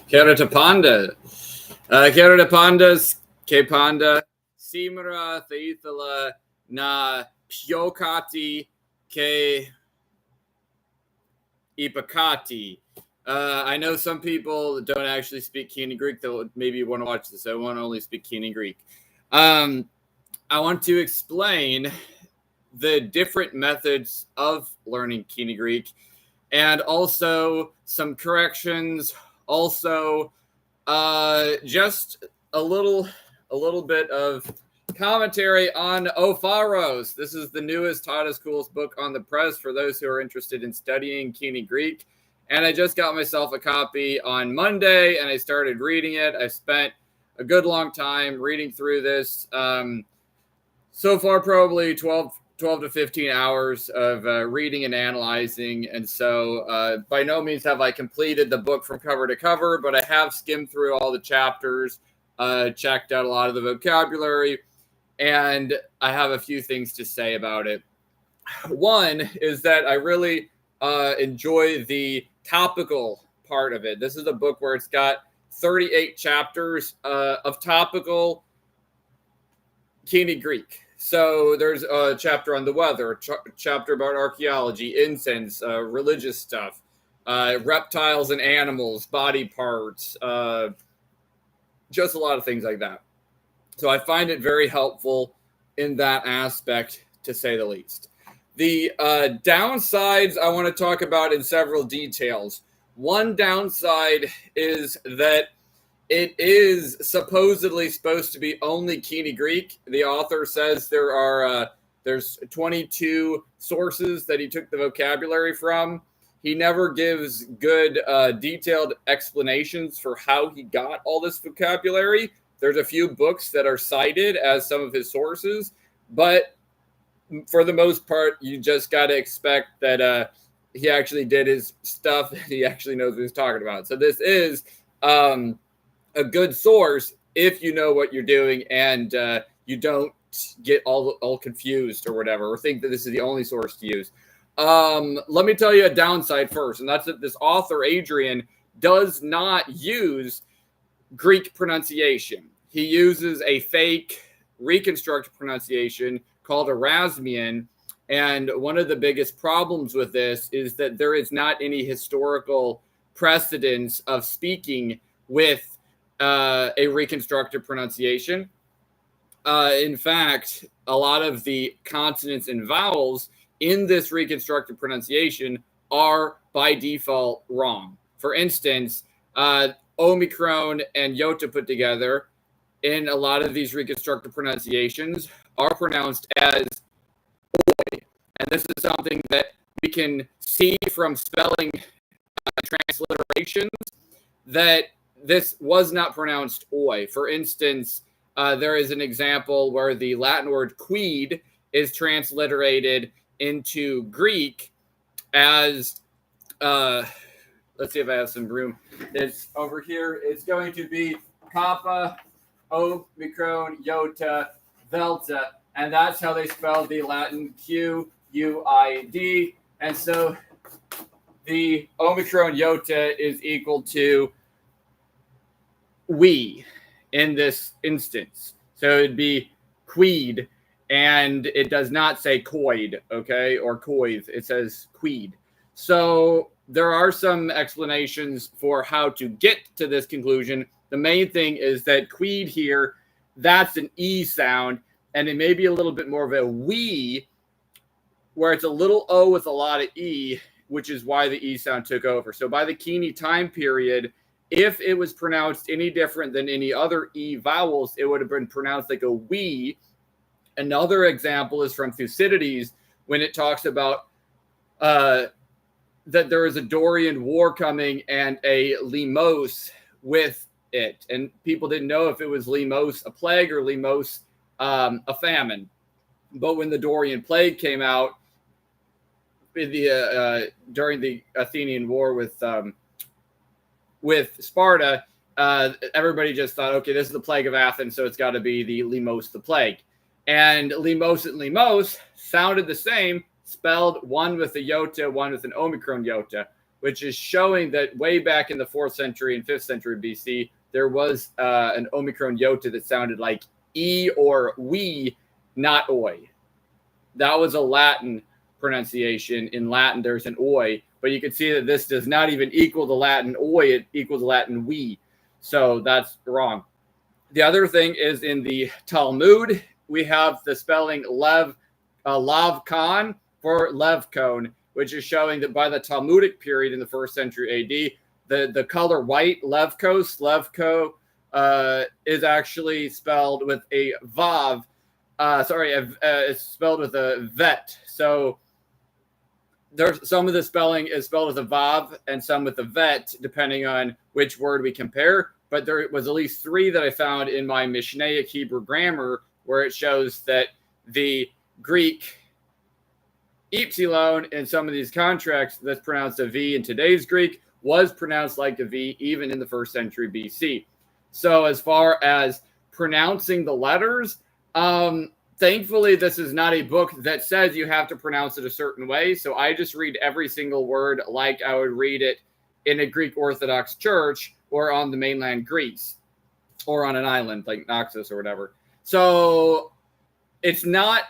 Kerata Panda. Kerata Pandas, Ke Panda, Simra, Theithala, Na, Pyokati, Ke Ipakati. I know some people don't actually speak Koine Greek, they'll maybe want to watch this. I won't only speak Koine Greek. I want to explain the different methods of learning Koine Greek and also some corrections, also just a little bit of commentary on Pharos. This is the newest, hottest, coolest book on the press for those who are interested in studying Koine Greek. And I just got myself a copy on Monday, and I started reading it. I spent a good long time reading through this. So far, probably 12 to 15 hours of reading and analyzing. And so by no means have I completed the book from cover to cover, but I have skimmed through all the chapters, checked out a lot of the vocabulary, and I have a few things to say about it. One is that I really enjoy the topical part of it. This is a book where it's got 38 chapters of topical Koine Greek. So there's a chapter on the weather, chapter about archaeology, incense, religious stuff, reptiles and animals, body parts, just a lot of things like that. So I find it very helpful in that aspect, to say the least. The downsides I want to talk about in several details. One downside is that it is supposedly supposed to be only Koine Greek. The author says there's 22 sources that he took the vocabulary from. He never gives good detailed explanations for how he got all this vocabulary. There's a few books that are cited as some of his sources, but for the most part, you just got to expect that he actually did his stuff. He actually knows what he's talking about. So this is a good source if you know what you're doing and you don't get all confused or whatever, or think that this is the only source to use. Let me tell you a downside first, and that's that this author, Adrian, does not use Greek pronunciation. He uses a fake reconstructed pronunciation called Erasmian, and one of the biggest problems with this is that there is not any historical precedence of speaking with a reconstructed pronunciation. In fact, a lot of the consonants and vowels in this reconstructed pronunciation are by default wrong. For instance, Omicron and Iota put together in a lot of these reconstructed pronunciations are pronounced as oi. And this is something that we can see from spelling transliterations, that this was not pronounced oi. For instance, there is an example where the Latin word quid is transliterated into Greek as, let's see if I have some room. It's over here. It's going to be Kappa, Omicron, Iota, Delta, and that's how they spell the Latin Q-U-I-D. And so the Omicron Iota is equal to we in this instance. So it'd be quid, and it does not say coid, okay, or coiv. It says quid. So there are some explanations for how to get to this conclusion. The main thing is that quid here, that's an E sound, and it may be a little bit more of a we, where it's a little O with a lot of E, which is why the E sound took over. So by the Koine time period, if it was pronounced any different than any other E vowels, it would have been pronounced like a we. Another example is from Thucydides, when it talks about that there is a Dorian war coming and a limos with it. And people didn't know if it was limos, a plague, or limos, a famine. But when the Dorian plague came out in the during the Athenian war with Sparta, everybody just thought, okay, this is the plague of Athens, so it's got to be the limos, the plague. And limos and limos sounded the same, spelled one with a iota, one with an omicron iota, which is showing that way back in the 4th century and 5th century BC, there was an Omicron iota that sounded like E or we, not oi. That was a Latin pronunciation. In Latin, there's an oi, but you can see that this does not even equal the Latin oi, it equals the Latin we. So that's wrong. The other thing is in the Talmud, we have the spelling lavkan for levcone, which is showing that by the Talmudic period in the 1st century AD, the color white, levko, is actually spelled with a vav. It's spelled with a vet. So there's some of the spelling is spelled with a vav and some with a vet, depending on which word we compare. But there was at least 3 that I found in my Mishnaic Hebrew grammar where it shows that the Greek epsilon in some of these contracts that's pronounced a V in today's Greek was pronounced like a V even in the 1st century BC. So as far as pronouncing the letters, thankfully, this is not a book that says you have to pronounce it a certain way. So I just read every single word like I would read it in a Greek Orthodox church or on the mainland Greece or on an island like Naxos or whatever. So it's not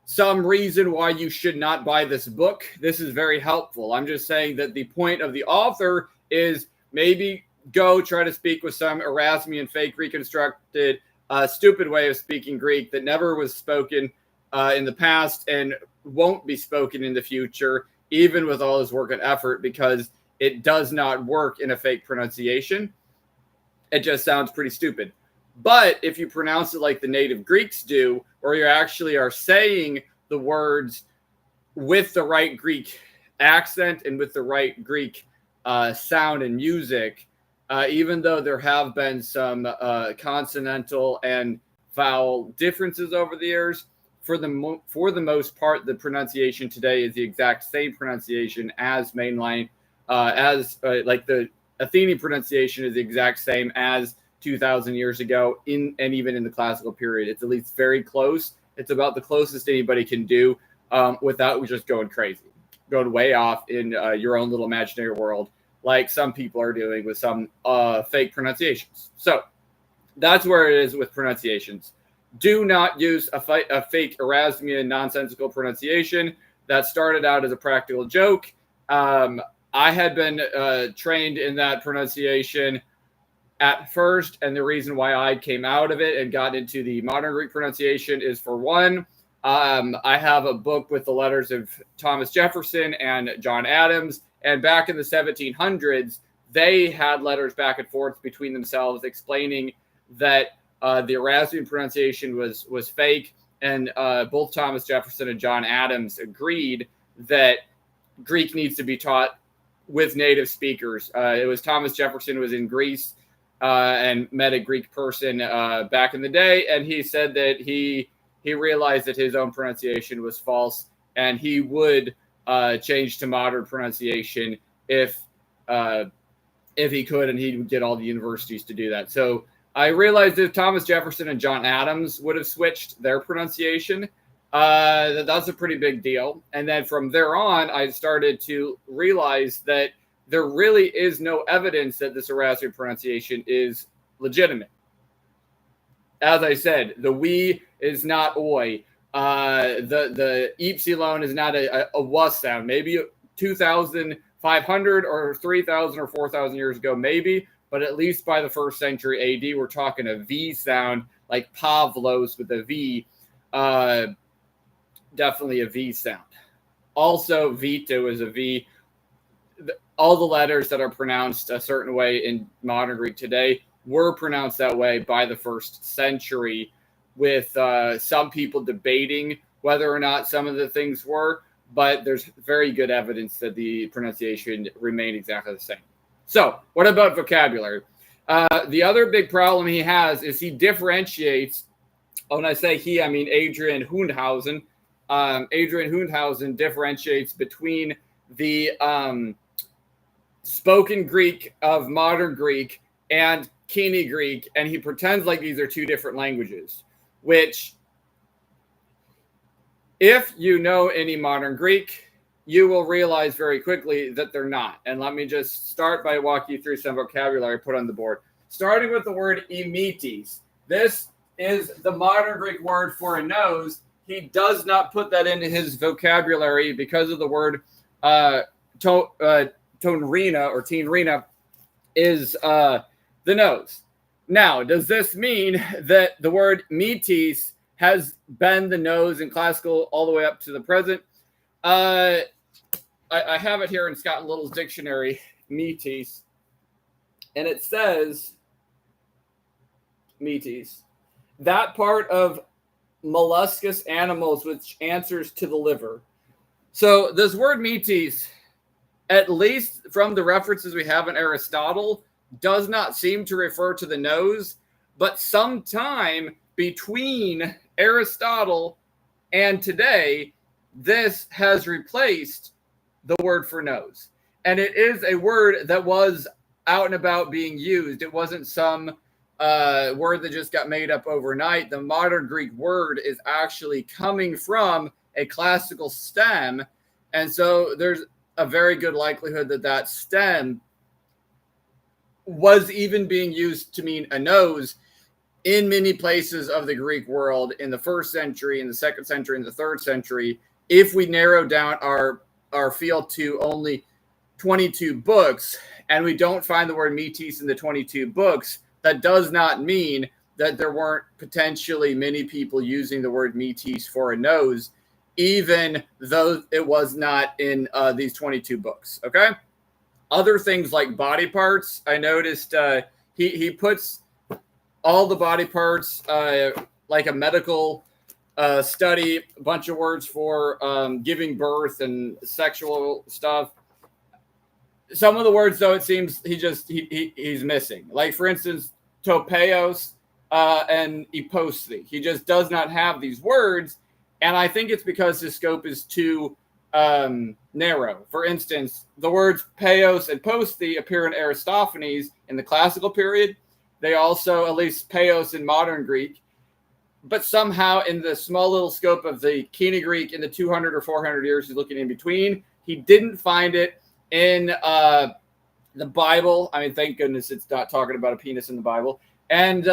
some reason why you should not buy this book. This is very helpful. I'm just saying that the point of the author is maybe go try to speak with some Erasmian fake reconstructed stupid way of speaking Greek that never was spoken in the past and won't be spoken in the future, even with all his work and effort, because it does not work in a fake pronunciation. It just sounds pretty stupid. But if you pronounce it like the native Greeks do, or you actually are saying the words with the right Greek accent and with the right Greek sound and music, even though there have been some consonantal and vowel differences over the years, for the most part, the pronunciation today is the exact same pronunciation as mainline, like the Athenian pronunciation is the exact same as 2,000 years ago, and even in the classical period. It's at least very close. It's about the closest anybody can do without just going crazy, going way off in your own little imaginary world, like some people are doing with some fake pronunciations. So that's where it is with pronunciations. Do not use a fake Erasmian nonsensical pronunciation that started out as a practical joke. I had been trained in that pronunciation at first, and the reason why I came out of it and got into the modern Greek pronunciation is, for one, I have a book with the letters of Thomas Jefferson and John Adams, and back in the 1700s, they had letters back and forth between themselves explaining that the Erasmian pronunciation was fake, and both Thomas Jefferson and John Adams agreed that Greek needs to be taught with native speakers. It was Thomas Jefferson who was in Greece and met a Greek person back in the day, and he said that he realized that his own pronunciation was false, and he would change to modern pronunciation if he could, and he would get all the universities to do that. So I realized if Thomas Jefferson and John Adams would have switched their pronunciation, that's a pretty big deal. And then from there on, I started to realize that there really is no evidence that this Erasmian pronunciation is legitimate. As I said, the we is not oi. The epsilon is not a was sound. Maybe 2,500 or 3,000 or 4,000 years ago, maybe. But at least by the 1st century AD, we're talking a V sound, like Pavlos with a V. Definitely a V sound. Also, Vito is a V. All the letters that are pronounced a certain way in modern Greek today were pronounced that way by the 1st century, with some people debating whether or not some of the things were, but there's very good evidence that the pronunciation remained exactly the same. So what about vocabulary? The other big problem he has is he differentiates, when I say he, I mean Adrian Hundhausen. Adrian Hundhausen differentiates between the spoken Greek of modern Greek and Koine Greek, and he pretends like these are two different languages, which, if you know any modern Greek, you will realize very quickly that they're not. And let me just start by walking you through some vocabulary put on the board. Starting with the word emetes. This is the modern Greek word for a nose. He does not put that into his vocabulary because of the word tonrina or tinrina is the nose. Now, does this mean that the word metis has been the nose in classical all the way up to the present? I have it here in Scott and Little's dictionary, metis, and it says metis, that part of molluscous animals which answers to the liver. So this word metis, at least from the references we have in Aristotle, does not seem to refer to the nose, but sometime between Aristotle and today, this has replaced the word for nose. And it is a word that was out and about being used. It wasn't some word that just got made up overnight. The modern Greek word is actually coming from a classical stem. And so there's a very good likelihood that that stem was even being used to mean a nose in many places of the Greek world in the 1st century, in the 2nd century, in the 3rd century. If we narrow down our field to only 22 books and we don't find the word metis in the 22 books, that does not mean that there weren't potentially many people using the word metis for a nose, even though it was not in these 22 books. Okay. Other things like body parts, I noticed he puts all the body parts like a medical study, a bunch of words for giving birth and sexual stuff. Some of the words, though, it seems he's missing. Like, for instance, topeos and eposthi. He just does not have these words, and I think it's because his scope is too narrow. For instance, the words peos and posthi appear in Aristophanes in the classical period. They also, at least peos in modern Greek, but somehow in the small little scope of the Koine Greek in the 200 or 400 years he's looking in between, he didn't find it in the Bible. I mean, thank goodness it's not talking about a penis in the Bible, and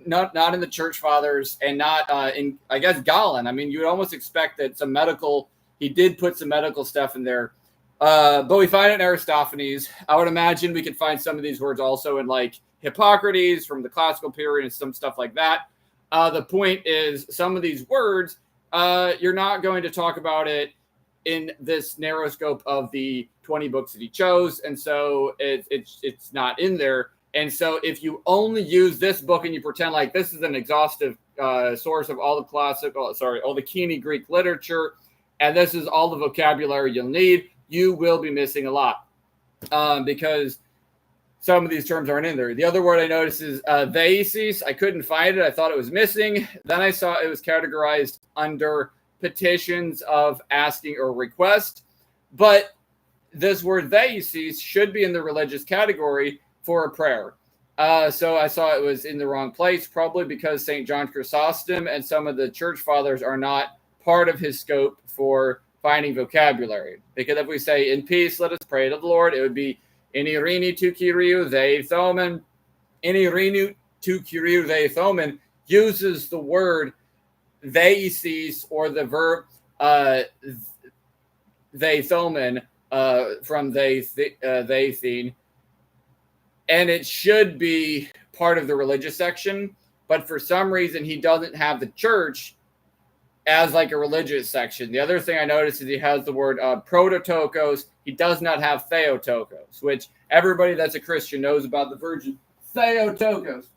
not in the Church Fathers, and not in, I guess, Galen. I mean, you would almost expect that some medical, he did put some medical stuff in there, but we find it in Aristophanes. I would imagine we could find some of these words also in like Hippocrates from the classical period and some stuff like that. The point is, some of these words, you're not going to talk about it in this narrow scope of the 20 books that he chose, and so it's not in there. And so if you only use this book and you pretend like this is an exhaustive source of all the all the Koine Greek literature, and this is all the vocabulary you'll need, you will be missing a lot because some of these terms aren't in there. The other word I noticed is thesis. I couldn't find it. I thought it was missing. Then I saw it was categorized under petitions of asking or request. But this word thesis should be in the religious category for a prayer. So I saw it was in the wrong place, probably because St. John Chrysostom and some of the church fathers are not part of his scope for finding vocabulary. Because if we say, in peace, let us pray to the Lord, it would be, Enirini tu Kyriou theithomen. Enirini tu Kyriou theithomen uses the word thesis or the verb theithomen from theithin, and it should be part of the religious section, but for some reason he doesn't have the church as like a religious section. The other thing I noticed is he has the word prototokos. He does not have Theotokos, which everybody that's a Christian knows about the Virgin Theotokos,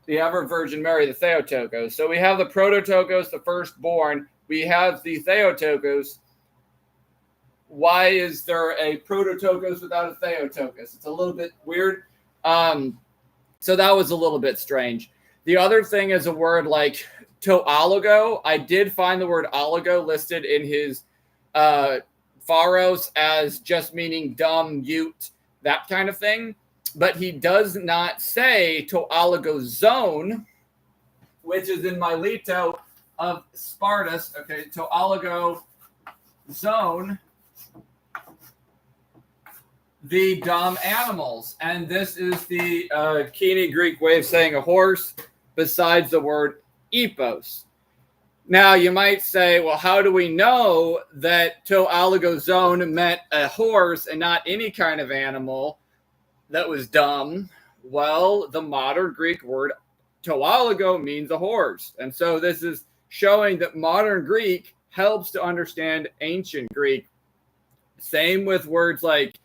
the ever Virgin Mary, the Theotokos. So we have the Prototokos, the firstborn. We have the Theotokos. Why is there a Prototokos without a Theotokos? It's a little bit weird. So that was a little bit strange. The other thing is a word like toologo. I did find the word oligo listed in his Pharos as just meaning dumb, mute, that kind of thing. But he does not say toologozone, which is in Mileto of Spartus. Okay, toologozone. the dumb animals. And this is the Koine Greek way of saying a horse besides the word epos. Now, you might say, well, how do we know that to oligozone meant a horse and not any kind of animal that was dumb? Well, the modern Greek word to oligo means a horse. And so this is showing that modern Greek helps to understand ancient Greek. Same with words like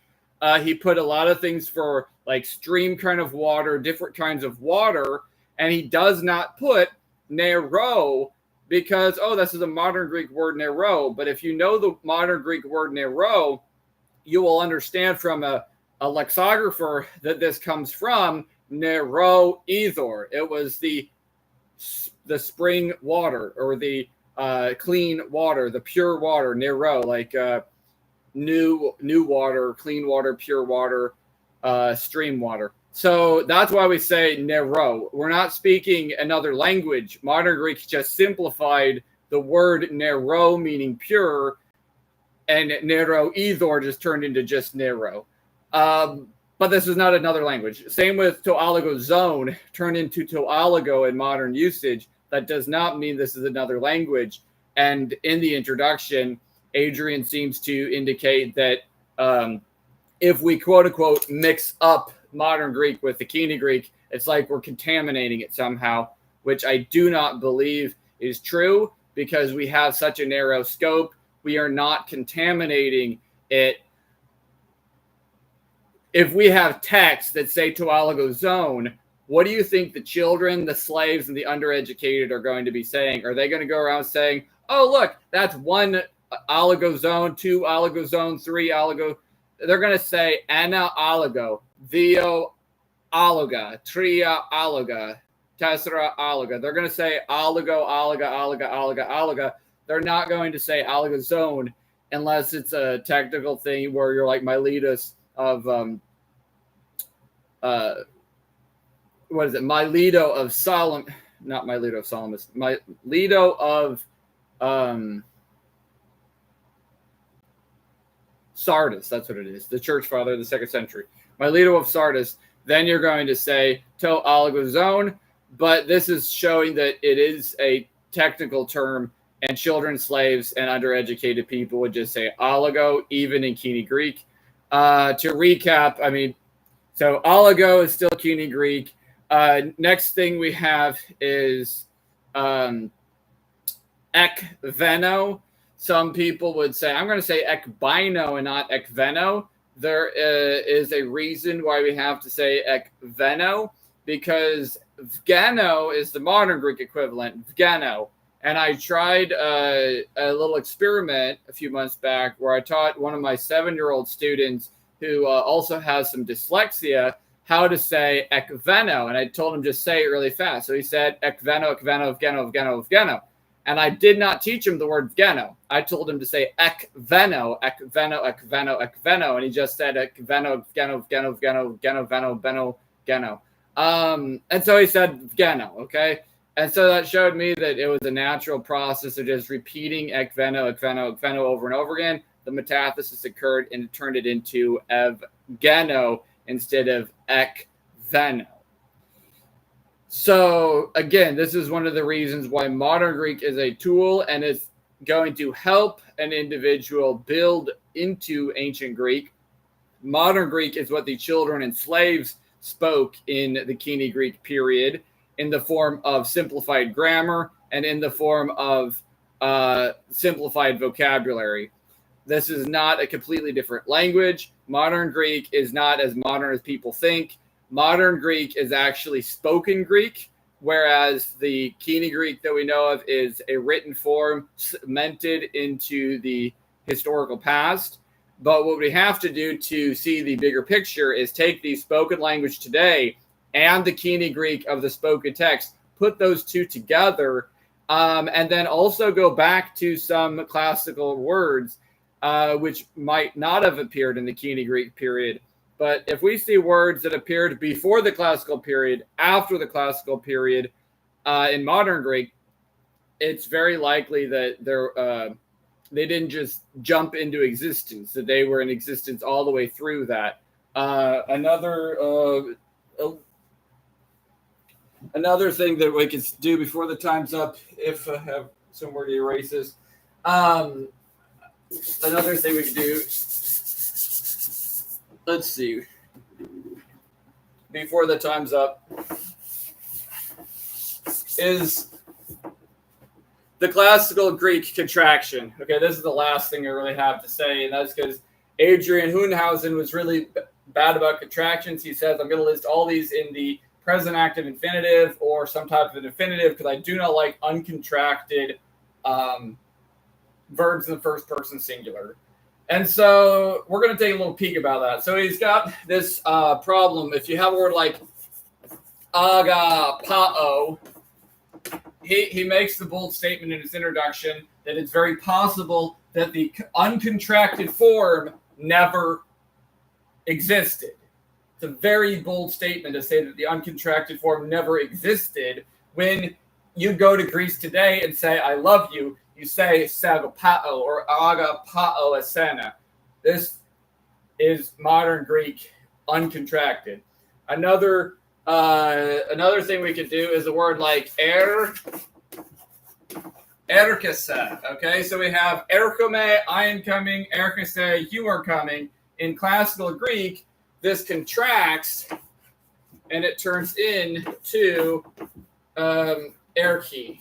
he put a lot of things for like stream kind of water, different kinds of water, and he does not put nero because, oh, this is a modern Greek word, nero. But if you know the modern Greek word nero, you will understand from a lexicographer that this comes from nero ethor. It was the spring water or the clean water, the pure water, nero, like new water, clean water, pure water, stream water. So that's why we say nero. We're not speaking another language. Modern Greek just simplified the word nero, meaning pure, and nero ethor just turned into just nero. But this is not another language. Same with to oligozone, turned into to oligo in modern usage. That does not mean this is another language. And in the introduction, Adrian seems to indicate that if we quote unquote mix up modern Greek with the Koine Greek, it's like we're contaminating it somehow, which I do not believe is true because we have such a narrow scope. We are not contaminating it. If we have texts that say to oligozone, what do you think the children, the slaves, and the undereducated are going to be saying? Are they going to go around saying, oh, look, that's one oligozone, two oligozone, three oligo? They're going to say ana oligo, theo oliga, tria oliga, tessera oliga. They're going to say oligo, oliga, oliga, oliga, oliga. They're not going to say oligozone unless it's a technical thing where you're like Miletus of what is it? Mileto of Solomon, not Mileto of Salamis, Mileto of Sardis. That's what it is. The church father of the 2nd century. Mileto of Sardis. Then you're going to say to oligozone, but this is showing that it is a technical term, and children, slaves, and undereducated people would just say oligo, even in Koine Greek. To recap, I mean, so oligo is still Koine Greek. Next thing we have is ekveno. Some people would say, I'm going to say ekbino and not ekveno. There is a reason why we have to say ekveno, because vgeno is the modern Greek equivalent, vgeno. And I tried a little experiment a few months back where I taught one of my 7-year-old students who also has some dyslexia how to say ekveno. And I told him just say it really fast. So he said ekveno, ekveno, vgeno, vgeno, vgeno. And I did not teach him the word vgeno. I told him to say ekveno, ekveno, ekveno, ekveno. And he just said ekveno, vgeno, vgeno, vgeno, vgeno, veno, beno, geno. And so he said vgeno, okay? And so that showed me that it was a natural process of just repeating ekveno, ekveno, ekveno over and over again. The metathesis occurred and it turned it into evgeno instead of ekveno. So again, this is one of the reasons why modern Greek is a tool and it's going to help an individual build into ancient Greek. Modern Greek is what the children and slaves spoke in the Koine Greek period, in the form of simplified grammar and in the form of simplified vocabulary. This is not a completely different language. Modern Greek is not as modern as people think. Modern Greek is actually spoken Greek, whereas the Koine Greek that we know of is a written form cemented into the historical past. But what we have to do to see the bigger picture is take the spoken language today and the Koine Greek of the spoken text, put those two together, and then also go back to some classical words which might not have appeared in the Koine Greek period. But if we see words that appeared before the classical period, after the classical period in modern Greek, it's very likely that they didn't just jump into existence, that they were in existence all the way through that. Another thing that we can do before the time's up, if I have somewhere to erase this. Another thing we can do. Let's see. Before the time's up, is the classical Greek contraction. Okay, this is the last thing I really have to say, and that's because Adrian Hohenhausen was really bad about contractions. He says, I'm going to list all these in the present active infinitive or some type of an infinitive because I do not like uncontracted verbs in the first person singular. And so we're going to take a little peek about that. So he's got this problem. If you have a word like agapao, he makes the bold statement in his introduction that it's very possible that the uncontracted form never existed. It's a very bold statement to say that the uncontracted form never existed. When you go to Greece today and say, I love you, you say sagopao or agapao esena. This is modern Greek uncontracted. Another thing we could do is a word like erkese. Okay, so we have erkome, I am coming, erkese, you are coming. In classical Greek, this contracts and it turns into erki.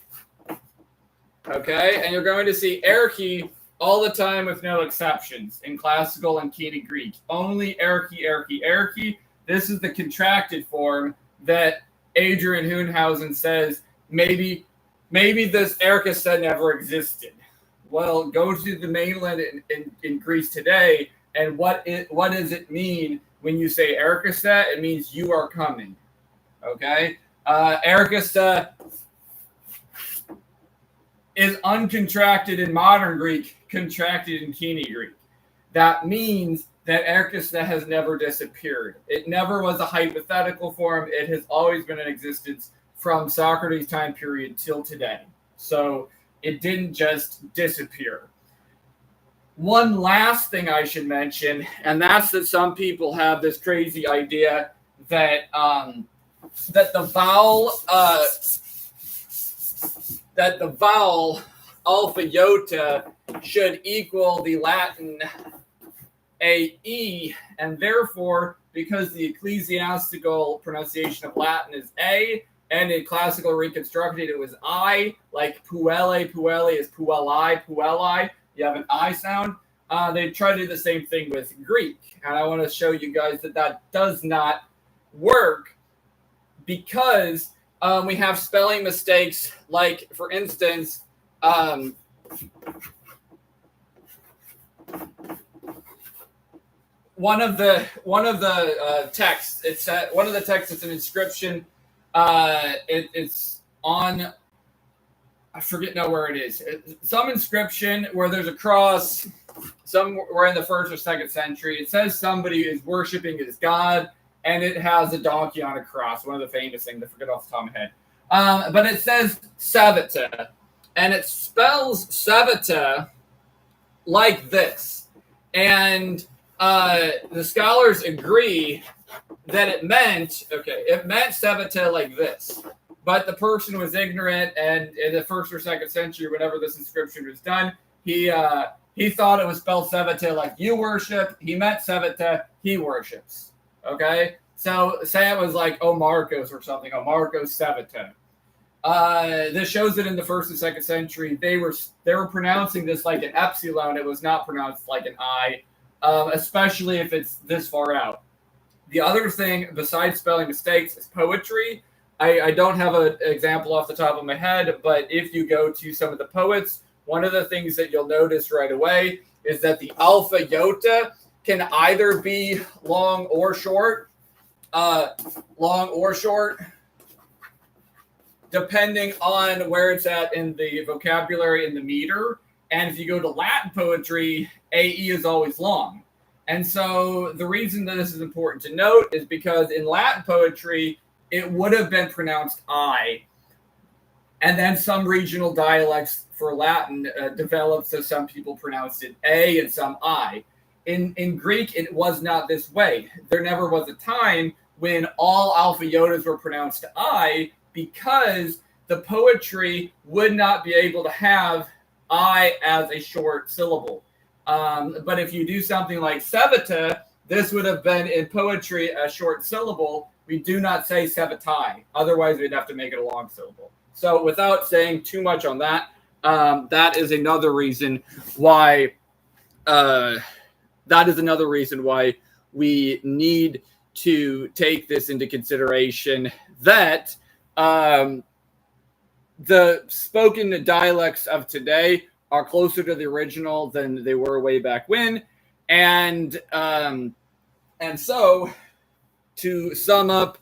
Okay, and you're going to see erki all the time with no exceptions in classical and Koine Greek. Only erki. This is the contracted form that Adrian Hohenhausen says maybe this erkese never existed. Well, go to the mainland in Greece today, and what does it mean when you say erkese? It means you are coming. Okay, erkese is uncontracted in modern Greek, contracted in Koine Greek. That means that erkese has never disappeared. It never was a hypothetical form. It has always been in existence from Socrates' time period till today. So it didn't just disappear. One last thing I should mention, and that's that some people have this crazy idea that that the vowel alpha iota should equal the Latin AE, and therefore, because the ecclesiastical pronunciation of Latin is A, and in classical reconstructed it was I, like puelle is puelli, you have an I sound. They try to do the same thing with Greek, and I want to show you guys that does not work because we have spelling mistakes, like, for instance, one of the texts. It's one of the texts. It's an inscription. It's on. I forget now where it is. Some inscription where there's a cross. Somewhere in the 1st or 2nd century. It says somebody is worshiping his god, and it has a donkey on a cross. One of the famous things. I forget off the top of my head. But it says Savita, and it spells Savita like this. And the scholars agree that it meant Savita like this. But the person was ignorant, and in the 1st or 2nd century, whenever this inscription was done, he thought it was spelled Savita like you worship. He meant Savita, he worships. Okay? So say it was like Marcos or something, Marcos Savita. This shows that in the 1st and 2nd century, they were pronouncing this like an epsilon. It was not pronounced like an I, especially if it's this far out. The other thing, besides spelling mistakes, is poetry. I don't have an example off the top of my head, but if you go to some of the poets, one of the things that you'll notice right away is that the alpha iota can either be long or short, depending on where it's at in the vocabulary in the meter. And if you go to Latin poetry, AE is always long. And so the reason that this is important to note is because in Latin poetry, it would have been pronounced I. And then some regional dialects for Latin developed, so some people pronounced it A and some I. In Greek, it was not this way. There never was a time when all alpha iota were pronounced I, because the poetry would not be able to have I as a short syllable. But if you do something like sevata, this would have been in poetry a short syllable. We do not say sevatai. Otherwise, we'd have to make it a long syllable. So without saying too much on that, that is another reason why we need to take this into consideration, that the spoken dialects of today are closer to the original than they were way back when. And so, to sum up,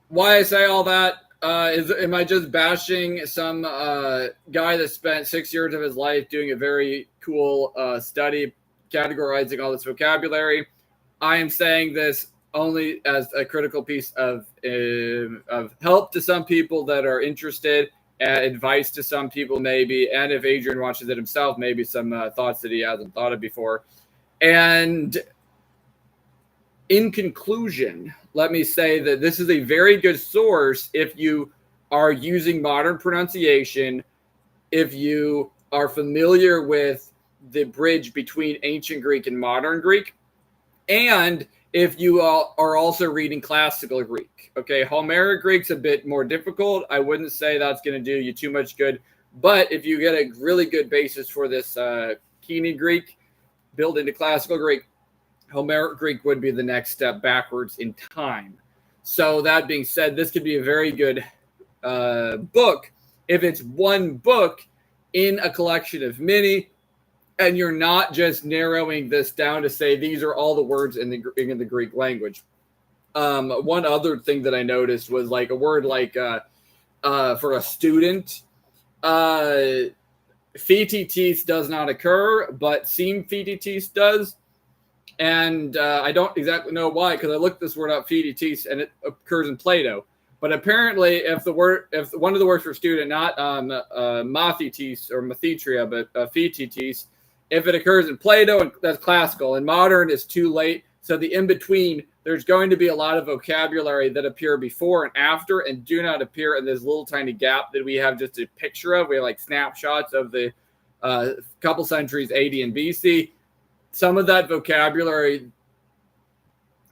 why I say all that, am I just bashing some guy that spent 6 years of his life doing a very cool study, categorizing all this vocabulary? I am saying this only as a critical piece of help to some people that are interested, advice to some people maybe, and if Adrian watches it himself, maybe some thoughts that he hasn't thought of before. And in conclusion, let me say that this is a very good source if you are using modern pronunciation, if you are familiar with the bridge between ancient Greek and modern Greek, and if you are also reading classical Greek. Okay, Homeric Greek's a bit more difficult. I wouldn't say that's going to do you too much good. But if you get a really good basis for this Koine Greek, build into classical Greek, Homeric Greek would be the next step backwards in time. So that being said, this could be a very good book if it's one book in a collection of many, and you're not just narrowing this down to say these are all the words in the Greek language. One other thing that I noticed was like a word like for a student, fetitis does not occur, but seem fetitis does. And I don't exactly know why, because I looked this word up, fetitis, and it occurs in Plato. But apparently, if one of the words for student, not mathitis or mathitria, but fetitis, if it occurs in Plato, and that's classical, and modern is too late. So the in-between, there's going to be a lot of vocabulary that appear before and after and do not appear in this little tiny gap that we have just a picture of. We have like snapshots of the couple centuries AD and BC. Some of that vocabulary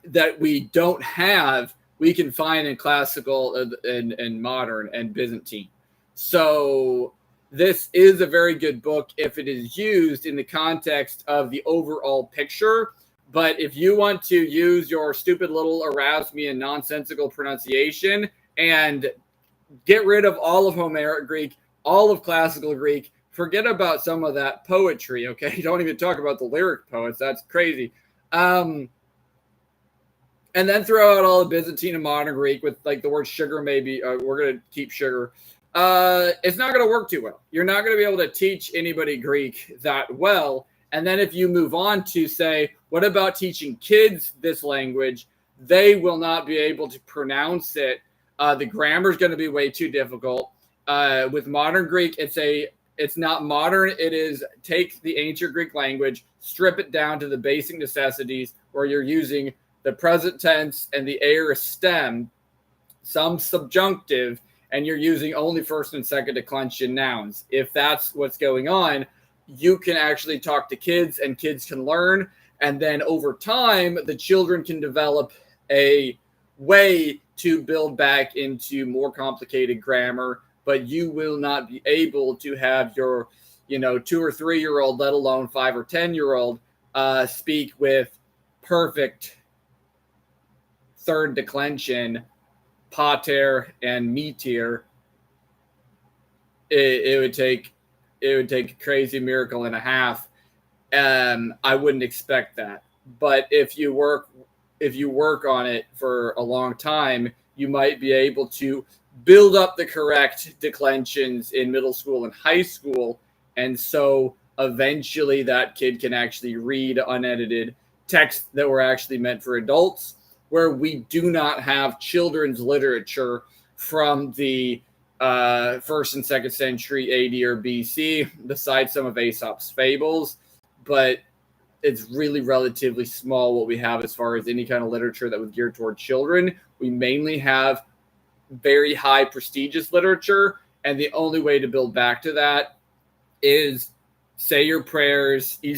that we don't have, we can find in classical and modern and Byzantine. So this is a very good book if it is used in the context of the overall picture. But if you want to use your stupid little Erasmian nonsensical pronunciation and get rid of all of Homeric Greek, all of classical Greek, forget about some of that poetry, okay? Don't even talk about the lyric poets. That's crazy. And then throw out all the Byzantine and modern Greek with like the word sugar maybe. We're going to keep sugar. It's not going to work too well. You're not going to be able to teach anybody Greek that well. And then if you move on to say, what about teaching kids this language? They will not be able to pronounce it. The grammar is going to be way too difficult. With modern Greek, it's not modern. It is take the ancient Greek language, strip it down to the basic necessities where you're using the present tense and the aorist stem, some subjunctive, and you're using only first and second declension nouns. If that's what's going on, you can actually talk to kids and kids can learn. And then over time, the children can develop a way to build back into more complicated grammar, but you will not be able to have your, 2 or 3 year old, let alone 5 or 10 year old, speak with perfect third declension, pater and meter. It would take a crazy miracle and a half. I wouldn't expect that. But if you work on it for a long time, you might be able to build up the correct declensions in middle school and high school. And so eventually that kid can actually read unedited texts that were actually meant for adults, where we do not have children's literature from the first and second century AD or BC, besides some of Aesop's fables. but it's really relatively small what we have as far as any kind of literature that was geared toward children. We mainly have very high prestigious literature, and the only way to build back to that is say your prayers, go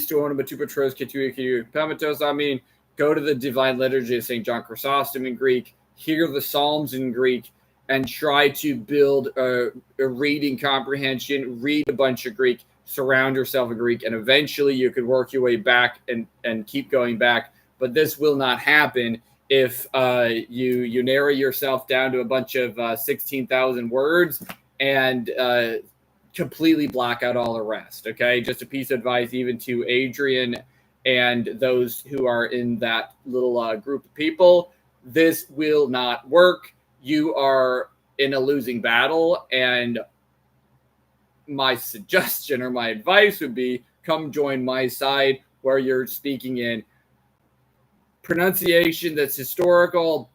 to the Divine Liturgy of St. John Chrysostom in Greek, hear the Psalms in Greek, and try to build a reading comprehension, read a bunch of Greek, surround yourself in Greek, and eventually you could work your way back and keep going back. But this will not happen if you narrow yourself down to a bunch of 16,000 words and completely block out all the rest, okay? Just a piece of advice even to Adrian and those who are in that little group of people. This will not work. You are in a losing battle, and my suggestion or my advice would be come join my side where you're speaking in pronunciation that's historical,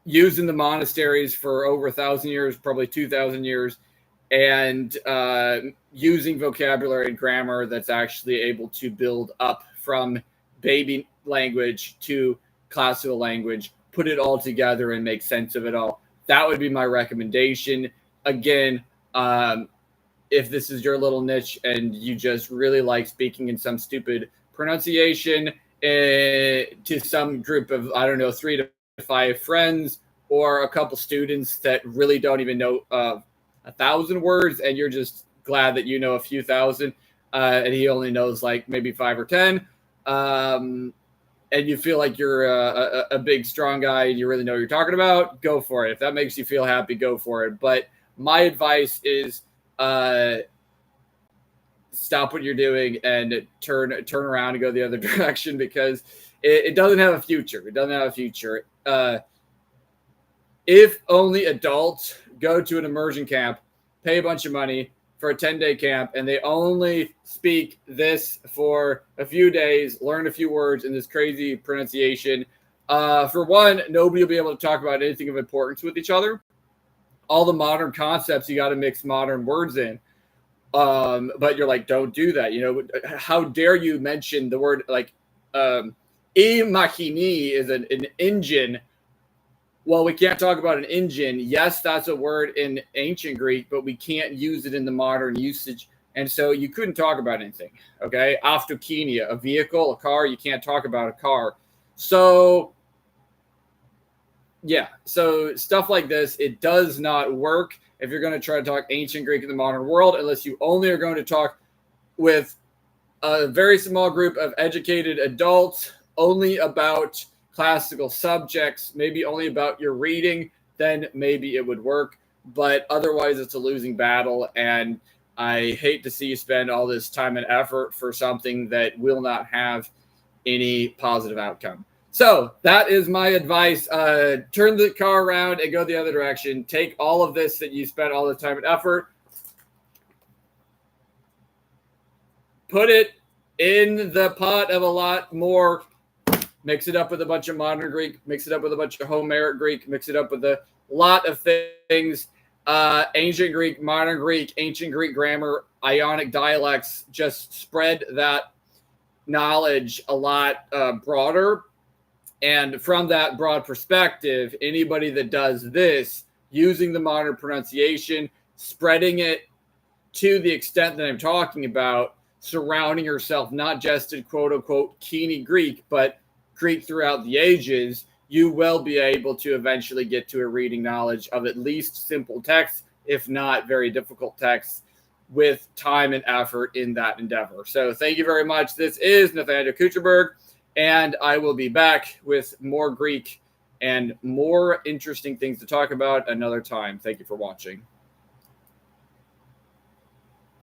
used in the monasteries for over 1,000 years, probably 2,000 years, and using vocabulary and grammar that's actually able to build up from baby language to classical language, put it all together and make sense of it all. That would be my recommendation. Again, if this is your little niche and you just really like speaking in some stupid pronunciation to some group of, 3 to 5 friends or a couple students that really don't even know 1,000 words, and you're just glad that you know a few thousand, and he only knows like maybe 5 or 10, and you feel like you're a big, strong guy and you really know what you're talking about, go for it. If that makes you feel happy, go for it. But my advice is stop what you're doing and turn around and go the other direction, because it doesn't have a future. It doesn't have a future. If only adults go to an immersion camp, pay a bunch of money for a 10-day camp, and they only speak this for a few days, learn a few words in this crazy pronunciation. For one, nobody will be able to talk about anything of importance with each other. All the modern concepts, you got to mix modern words in. But you're like, don't do that. You know, how dare you mention the word like imachini is an engine. Well, we can't talk about an engine. Yes, that's a word in ancient Greek, but we can't use it in the modern usage. And so you couldn't talk about anything. Okay. Autokinia, a vehicle, a car, you can't talk about a car. So yeah, so stuff like this, it does not work if you're going to try to talk ancient Greek in the modern world, unless you only are going to talk with a very small group of educated adults, only about classical subjects, maybe only about your reading, then maybe it would work. But otherwise, it's a losing battle, and I hate to see you spend all this time and effort for something that will not have any positive outcome. So that is my advice. Turn the car around and go the other direction. Take all of this that you spent all the time and effort, put it in the pot of a lot more. Mix it up with a bunch of modern Greek, mix it up with a bunch of Homeric Greek, mix it up with a lot of things. Ancient Greek, modern Greek, ancient Greek grammar, Ionic dialects. Just spread that knowledge a lot broader. And from that broad perspective, anybody that does this, using the modern pronunciation, spreading it to the extent that I'm talking about, surrounding yourself not just in quote-unquote Koine Greek, but Greek throughout the ages, you will be able to eventually get to a reading knowledge of at least simple texts, if not very difficult texts, with time and effort in that endeavor. So thank you very much. This is Nathaniel Kucherberg, and I will be back with more Greek and more interesting things to talk about another time. Thank you for watching.